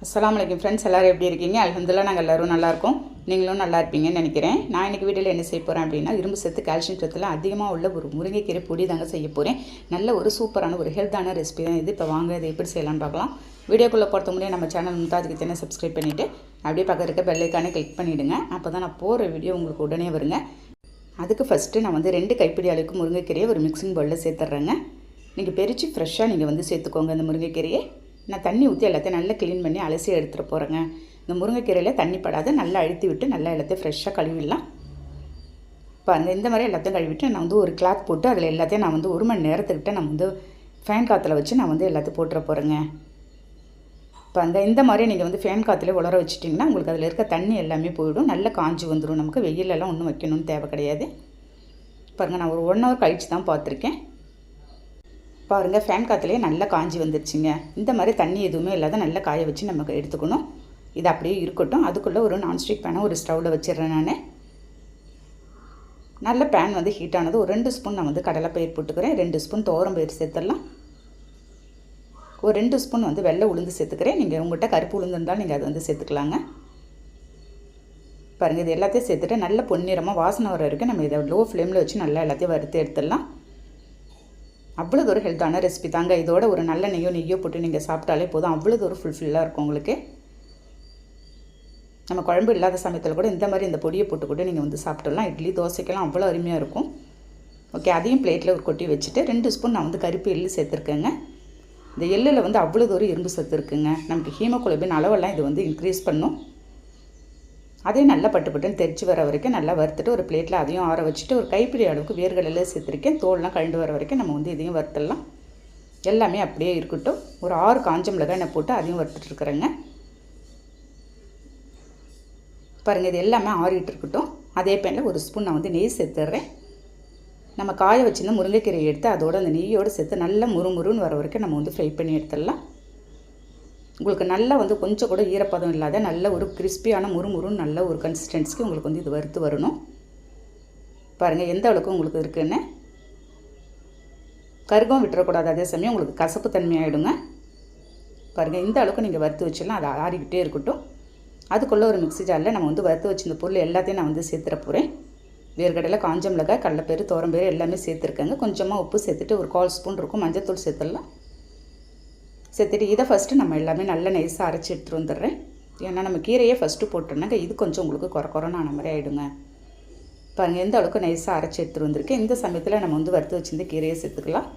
அஸ்ஸலாமு அலைக்கும் ஃப்ரெண்ட்ஸ், எல்லோரும் எப்படி இருக்கீங்க? அல்ஹம்துலில்லாஹ் நாங்கள் எல்லோரும் நல்லாயிருக்கோம். நீங்களும் நல்லா இருப்பீங்கன்னு நினைக்கிறேன். நான் இன்றைக்கி வீடியோவில் என்ன செய்ய போகிறேன் அப்படின்னா, இரும்பு சத்து கால்சியம் சத்துலாம் அதிகமாக உள்ள ஒரு முருங்கைக்கீரை பொடி தாங்க செய்ய போகிறேன். நல்ல ஒரு சூப்பரான ஒரு ஹெல்த்தான ரெசிபி தான் இது. இப்போ வாங்க இதை எப்படி செய்யலாம்னு பார்க்கலாம். வீடியோக்குள்ளே போகிறது முன்னாடி நம்ம சேனல் மும்தாஜ் கிச்சனை சப்ஸ்கிரைப் பண்ணிவிட்டு அப்படியே பக்கம் இருக்க பெல் ஐக்கானை கிளிக் பண்ணிவிடுங்க. அப்போ தான் நான் போகிற வீடியோ உங்களுக்கு உடனே வருங்க. அதுக்கு ஃபஸ்ட்டு நான் 2 கைப்பிடி அளவுக்கு முருங்கைக்கீரையை ஒரு மிக்சிங் பவுலில் சேர்த்துட்றேங்க. நீங்கள் பறித்து ஃப்ரெஷ்ஷாக நீங்கள் சேர்த்துக்கோங்க. இந்த முருங்கைக்கீரையை நான் தண்ணி ஊற்றி எல்லாத்தையும் நல்லா க்ளீன் பண்ணி அலசி எடுத்துகிட்டு போகிறேங்க. இந்த முருங்கைக்கீரையில் தண்ணி படாத நல்லா அழுத்தி விட்டு நல்லா எல்லாத்தையும் ஃப்ரெஷ்ஷாக கழுவிடலாம். பாருங்கள், இந்த மாதிரி எல்லாத்தையும் கழுவிட்டு நான் ஒரு கிளாத் போட்டு அதில் எல்லாத்தையும் நான் 1 மணி நேரத்துக்கிட்ட நான் ஃபேன் காற்றுல வச்சு நான் எல்லாத்தையும் போட்டுற போகிறேங்க. பாருங்கள், இந்த மாதிரி நீங்கள் ஃபேன் காற்றுல உலர வச்சிட்டிங்கன்னா உங்களுக்கு அதில் இருக்க தண்ணி எல்லாமே போயிடும். நல்லா காஞ்சி வந்துடும். நமக்கு வெயிலெல்லாம் ஒன்றும் வைக்கணும்னு தேவை கிடையாது. பாருங்கள், நான் ஒரு 1 ஹவர் கழித்து தான் பார்த்துருக்கேன். பாருங்கள், ஃபேன் காற்றுலேயே நல்லா காஞ்சி வந்துடுச்சுங்க. இந்த மாதிரி தண்ணி எதுவுமே இல்லாத நல்லா காய வச்சு நமக்கு எடுத்துக்கணும். இது அப்படியே இருக்கட்டும். அதுக்குள்ளே ஒரு நான்ஸ்டிக் பேனை ஒரு ஸ்டவ்வில் வச்சிடுறேன். நான் நல்ல பேன் ஹீட் ஆனது ஒரு 2 ஸ்பூன் நான் கடலைப்பயிர் போட்டுக்கிறேன். 2 ஸ்பூன் துவரம்பயிர் சேர்த்துடலாம். ஒரு 2 ஸ்பூன் வெள்ளை உளுந்து சேர்த்துக்கிறேன். நீங்கள் உங்கள்கிட்ட கருப்பு உளுந்து இருந்தாலும் நீங்கள் அதை சேர்த்துக்கலாங்க. பாருங்கள், இது எல்லாத்தையும் சேர்த்துட்டு நல்ல பொன்னிறமாக வாசனை வர வரைக்கும் நம்ம இதை லோ ஃப்ளேமில் வச்சு நல்லா எல்லாத்தையும் வறுத்து எடுத்துடலாம். அவ்வளோ ஒரு ஹெல்த்தான ரெசிபி தாங்க. இதோட ஒரு நல்ல நெய்யோ போட்டு நீங்கள் சாப்பிட்டாலே போதும். அவ்வளோ ஒரு ஃபுல்ஃபில்லாக இருக்கும் உங்களுக்கு. நம்ம குழம்பு இல்லாத சமயத்தில் கூட இந்த மாதிரி இந்த பொடியை போட்டு கூட நீங்கள் சாப்பிட்டுடலாம். இட்லி தோசைக்கெல்லாம் அவ்வளோ அருமையாக இருக்கும். ஓகே, அதையும் பிளேட்டில் ஒரு கொட்டி வச்சுட்டு 2 ஸ்பூன் நான் கருப்பு எள்ளு சேர்த்துருக்கேங்க. இந்த எள்ளில் அவ்வளோ ஒரு இரும்பு சத்து இருக்குங்க. நமக்கு ஹீமோகுளோபின் அளவெல்லாம் இது இன்க்ரீஸ் பண்ணும். அதையும் நல்லா பட்டுன்னு தெரிச்சு வர வரைக்கும் நல்லா வறுத்துட்டு ஒரு பிளேட்டில் அதையும் ஆற வச்சுட்டு ஒரு கைப்பிடி அளவுக்கு வேர்கடலை சேர்த்துருக்கேன். தோல்லாம் கழண்டு வர வரைக்கும் நம்ம இதையும் வறுத்துடலாம். எல்லாமே அப்படியே இருக்கட்டும். ஒரு 6 காஞ்ச மிளகாய் எண்ணெய் போட்டு அதையும் வறுத்துட்ருக்குறேங்க. பாருங்கள், இது எல்லாமே ஆறிட்டு இருக்கட்டும். அதே பேனில் ஒரு ஸ்பூன் நான் நெய் சேர்த்துட்றேன். நம்ம காய வச்சுருந்த முருங்கைக்கீரையை எடுத்து அதோட அந்த நெய்யோடு சேர்த்து நல்லா முறுமுறுன்னு வர வரைக்கும் நம்ம ஃப்ரை பண்ணி எடுத்துடலாம். உங்களுக்கு நல்லா கொஞ்சம் கூட ஈரப்பதம் இல்லாத நல்ல ஒரு கிறிஸ்பியான முறுமுறுன்னு நல்ல ஒரு கன்சிஸ்டன்சிக்கு உங்களுக்கு இது வறுத்து வரணும். பாருங்கள், எந்த அளவுக்கு உங்களுக்கு இருக்குன்னு. கருகம் விட்டுறக்கூடாது. அதே சமயம் உங்களுக்கு கசப்பு தன்மையாகிடுங்க. பாருங்கள், இந்த அளவுக்கு நீங்கள் வறுத்து வச்சிடலாம். அது ஆறிக்கிட்டே இருக்கட்டும். அதுக்குள்ளே ஒரு மிக்ஸி ஜாரில் நம்ம வறுத்து வச்சிருந்த பொருள் எல்லாத்தையும் நான் சேர்த்துற போகிறேன். வேர்க்கடலை, காஞ்ச மிளகாய், கடலைப்பயிறு, துவரம்பயிறு எல்லாமே சேர்த்துருக்கேங்க. கொஞ்சமாக உப்பு சேர்த்துட்டு ஒரு 1/4 ஸ்பூன் இருக்கும் மஞ்சத்தூள் சேர்த்துடலாம். சேர்த்துட்டு இதை ஃபஸ்ட்டு நம்ம எல்லாமே நல்லா நைஸாக அரைச்சி எடுத்துகிட்டு வந்துடுறேன். ஏன்னா நம்ம கீரையே ஃபஸ்ட்டு போட்டோன்னாங்க இது கொஞ்சம் உங்களுக்கு குறைன்னு ஆன மாதிரி ஆகிடுங்க. பாருங்கள், எந்த அளவுக்கு நைஸாக அரைச்சி எடுத்துகிட்டு வந்திருக்கேன். இந்த சமயத்தில் நம்ம வறுத்து வச்சுருந்த கீரையை சேர்த்துக்கலாம்.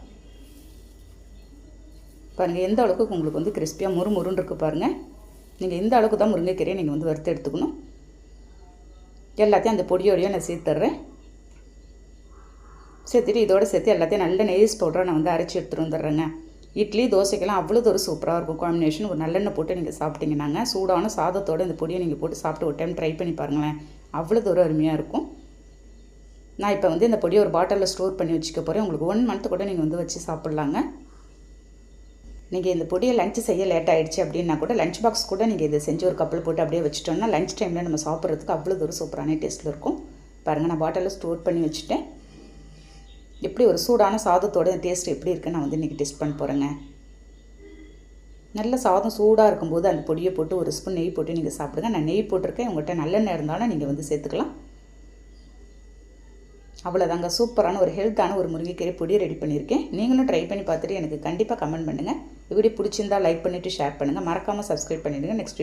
பாருங்கள், எந்த அளவுக்கு உங்களுக்கு கிறிஸ்பியாக முறுமுறுன்னு இருக்குது. பாருங்கள், நீங்கள் இந்த அளவுக்கு தான் முருங்கைக்கீரையை நீங்கள் வறுத்து எடுத்துக்கணும். எல்லாத்தையும் அந்த பொடியோடையும் நான் சேர்த்துட்றேன். சேர்த்துட்டு இதோடு சேர்த்து எல்லாத்தையும் நல்ல நைஸ் பவுடராக நான் அரைச்சி எடுத்துகிட்டு வந்துடுறேங்க. இட்லி தோசைக்கெல்லாம் அவ்வளோ ஒரு சூப்பராக இருக்கும் காம்பினேஷன். ஒரு நல்லெண்ணெய் போட்டு நீங்கள் சாப்பிட்டீங்கன்னாங்க சூடான சாதத்தோடு இந்த பொடியை நீங்கள் போட்டு சாப்பிட்டு ஒரு டைம் ட்ரை பண்ணி பாருங்களேன். அவ்வளோ ஒரு அருமையாக இருக்கும். நான் இப்போ இந்த பொடியை ஒரு பாட்டிலில் ஸ்டோர் பண்ணி வச்சுக்க போகிறேன். உங்களுக்கு 1 மந்த் கூட நீங்கள் வச்சு சாப்பிட்லாங்க. நீங்கள் இந்த பொடியை லஞ்சு செய்ய லேட் ஆகிடுச்சு அப்படின்னா கூட லஞ்ச் பாக்ஸ் கூட நீங்கள் இதை செஞ்சு ஒரு கப்பில் போட்டு அப்படியே வச்சுட்டோம்னா லஞ்ச் டைமில் நம்ம சாப்பிட்றதுக்கு அவ்வளோ ஒரு சூப்பரான டேஸ்ட்டில் இருக்கும். பாருங்கள், நான் பாட்டிலில் ஸ்டோர் பண்ணி வச்சுட்டேன். எப்படி ஒரு சூடான சாதத்தோட டேஸ்ட் எப்படி இருக்குன்னு நான் இன்றைக்கி டெஸ்ட் பண்ண போகிறேங்க. நல்ல சாதம் சூடாக இருக்கும்போது அந்த பொடியை போட்டு ஒரு ஸ்பூன் நெய் போட்டு நீங்கள் சாப்பிடுங்க. நான் நெய் போட்டிருக்கேன். உங்கள்கிட்ட நல்லெண்ணெய் இருந்தாலும் நீங்கள் சேர்த்துக்கலாம். அவ்வளோதாங்க, சூப்பரான ஒரு ஹெல்த்தான ஒரு முருங்கைக்கீரை பொடி ரெடி பண்ணியிருக்கேன். நீங்களும் ட்ரை பண்ணி பார்த்துட்டு எனக்கு கண்டிப்பாக கமெண்ட் பண்ணுங்கள். வீடியோ பிடிச்சிருந்தால் லைக் பண்ணிவிட்டு ஷேர் பண்ணுங்கள். மறக்காமல் சப்ஸ்கிரைப் பண்ணிவிடுங்க. நெக்ஸ்ட்